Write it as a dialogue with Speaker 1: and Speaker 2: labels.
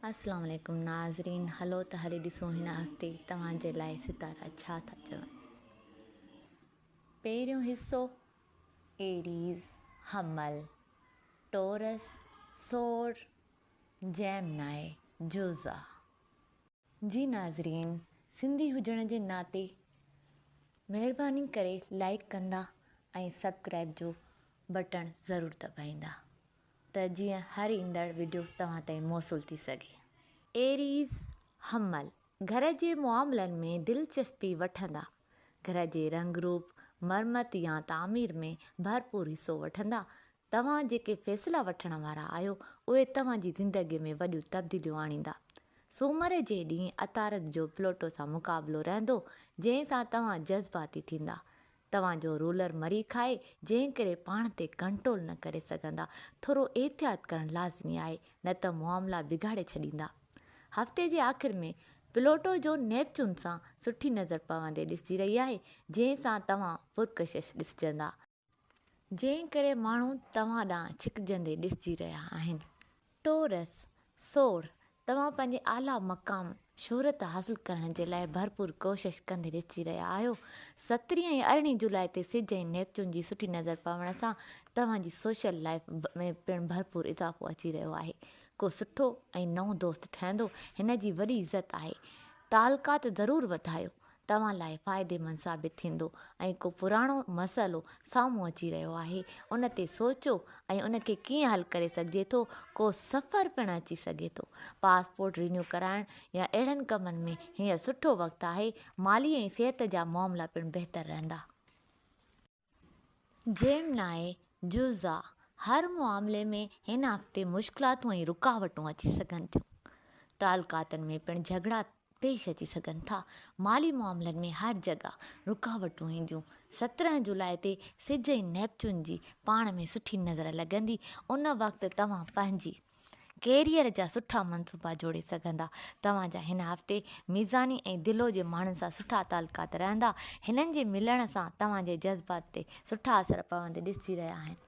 Speaker 1: अस्सलाम वालेकुम नाज़रीन। हलो त हले ॾिसूं हिन हफ़्ते तव्हांजे लाइ सितारा छा था चवनि। पहिरियों हिसो एरीज़, हमल, टोरस, सोर, जेमिनाई, जुज़ा। जी नाज़रीन, सिंधी हुजण जे नाते महिरबानी करे लाइक कंदा ऐं सब्सक्राइब जो बटण ज़रूरु दॿाईंदा त जीअं हर ईंदड़ वीडियो तव्हां ताईं मौसूल थी सघे। एरीज़ हमल घर जे मामलनि में दिलचस्पी वठंदा, घर जे रंग रूप, मरमत या तामीर में भरपूर हिसो वठंदा। तव्हां जेके फ़ैसिला वठण वारा आहियो उहे तव्हांजी ज़िंदगीअ में वॾियूं तब्दीलियूं आणींदा। सूमर जे ॾींहुं अतारत जो प्लूटो सां मुक़ाबिलो रहंदो, जंहिंसां तव्हां जज़्बाती थींदा। तव्हांजो रूलर मरी खाए, जंहिं करे पाण ते कंट्रोल न करे सघंदा। थोरो एहतियात करणु लाज़मी आहे, न त मामला बिगाड़े छॾींदा। हफ़्ते जे आख़िर में प्लूटो जो नेपच्यून सां सुठी नज़र पवंदे ॾिसिजी रही आहे, जंहिंसां तव्हां पुरकशिश ॾिसजंदा, जंहिं करे माण्हू तव्हां ॾांहुं छिकजंदे ॾिसिजी रहिया आहिनि। टोरस सोर तव्हां पंहिंजे आला मक़ाम शोहरत हासिल करण जे लाइ भरपूर कोशिश कंदे ॾिसिजी रहिया आहियो। 17 ऐं 18 जुलाई ते सिज ऐं नेपच्यून जी सुठी नज़र पवण सां तव्हांजी सोशल लाइफ में पिणु भरपूर इज़ाफ़ो अची रहियो आहे। को सुठो ऐं नओं दोस्त ठहंदो, हिन जी वॾी इज़त आहे। तालुकात ज़रूरु वधायो, तव्हां लाइ फ़ाइदेमंद साबित थींदो। ऐं को पुराणो मसइलो साम्हूं अची रहियो आहे, उन ते सोचो ऐं उनखे कीअं हल करे सघिजे थो। को सफ़र पिणु अची सघे थो, पासपोर्ट रिन्यू कराइण या अहिड़नि कमनि में हींअर सुठो वक़्तु आहे। माली ऐं सिहत जा मामला पिणु बहितर रहंदा। जेमिनाई जुज़ा हर मामले में हिन हफ़्ते मुश्किलातूं ऐं रुकावटूं अची सघनि थियूं। तालुकातनि में पिणु झगड़ा पेश अची सघनि था। माली मामलनि में हर जॻह रुकावटूं ईंदियूं। 17 जुलाई ते सिज ऐं नेपच्यून जी पाण में सुठी नज़र लॻंदी। उन वक़्तु तव्हां पंहिंजी कैरियर जा सुठा मनसूबा जोड़े सघंदा। तव्हांजा हिन हफ़्ते मीज़ानी ऐं दिलो जे माण्हुनि सां सुठा तालुकात रहंदा। हिननि जे मिलण सां तव्हांजे जज़्बात ते सुठा असर पवंदे ॾिसिजी रहिया आहिनि।